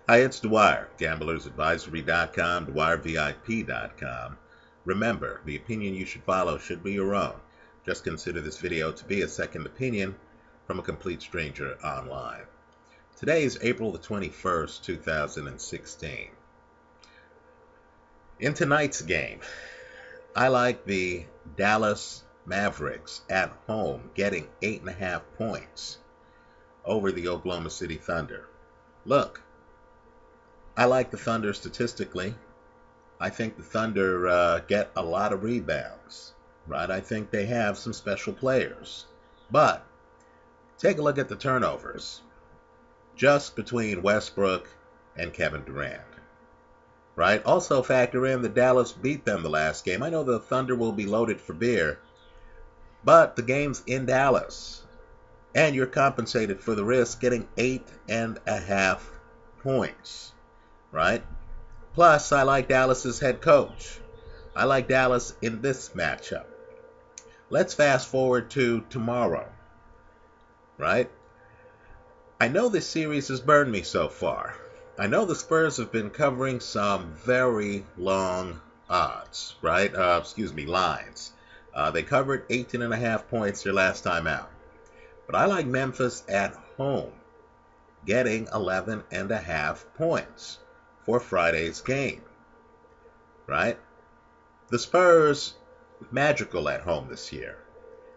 Hi, it's Dwyer, gamblersadvisory.com, dwyervip.com. Remember, the opinion you should follow should be your own. Just consider this video to be a second opinion from a complete stranger online. Today is April the 21st, 2016. In tonight's game, I like the Dallas Mavericks at home getting 8.5 points over the Oklahoma City Thunder. Look, I like the Thunder statistically. I think the Thunder get a lot of rebounds, right? I think they have some special players. But take a look at the turnovers just between Westbrook and Kevin Durant, right? Also factor in that Dallas beat them the last game. I know the Thunder will be loaded for beer, but the game's in Dallas, and you're compensated for the risk getting 8.5 points. Right? Plus, I like Dallas's head coach. I like Dallas in this matchup. Let's fast forward to tomorrow. Right? I know this series has burned me so far. I know the Spurs have been covering some very long odds, right? Lines. They covered 18.5 points their last time out. But I like Memphis at home getting 11.5 points for Friday's game, right? The Spurs, magical at home this year,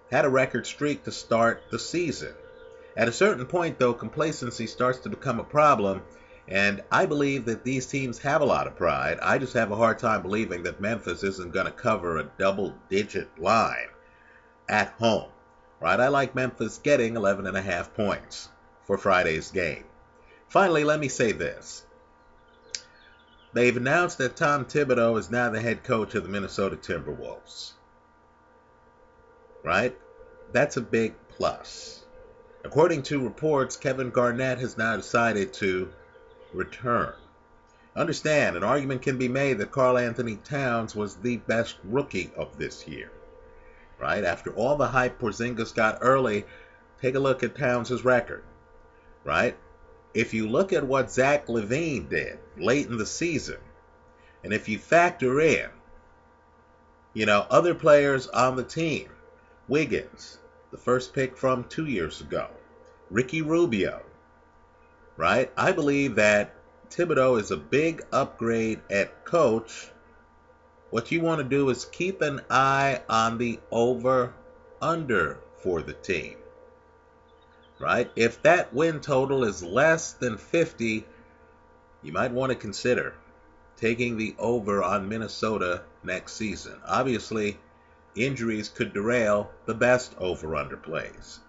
had a record streak to start the season. At a certain point, though, complacency starts to become a problem, and I believe that these teams have a lot of pride. I just have a hard time believing that Memphis isn't going to cover a double-digit line at home, right? I like Memphis getting 11.5 points for Friday's game. Finally, let me say this. They've announced that Tom Thibodeau is now the head coach of the Minnesota Timberwolves. Right? That's a big plus. According to reports, Kevin Garnett has now decided to return. Understand, an argument can be made that Karl Anthony Towns was the best rookie of this year. Right? After all the hype Porzingis got early, take a look at Towns' record. Right? If you look at what Zach LaVine did late in the season, and if you factor in, other players on the team, Wiggins, the first pick from 2 years ago, Ricky Rubio, right? I believe that Thibodeau is a big upgrade at coach. What you want to do is keep an eye on the over-under for the team. Right? If that win total is less than 50, you might want to consider taking the over on Minnesota next season. Obviously, injuries could derail the best over-under plays.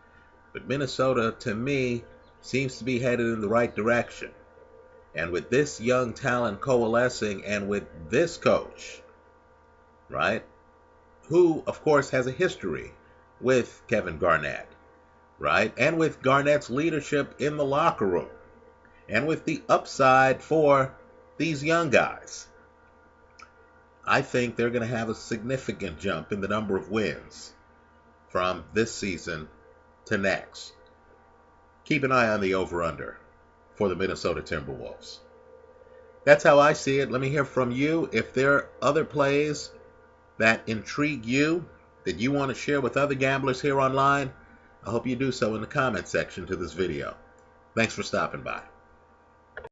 But Minnesota, to me, seems to be headed in the right direction. And with this young talent coalescing and with this coach, right, who, of course, has a history with Kevin Garnett, right? And with Garnett's leadership in the locker room. And with the upside for these young guys. I think they're going to have a significant jump in the number of wins from this season to next. Keep an eye on the over-under for the Minnesota Timberwolves. That's how I see it. Let me hear from you. If there are other plays that intrigue you, that you want to share with other gamblers here online, I hope you do so in the comment section to this video. Thanks for stopping by.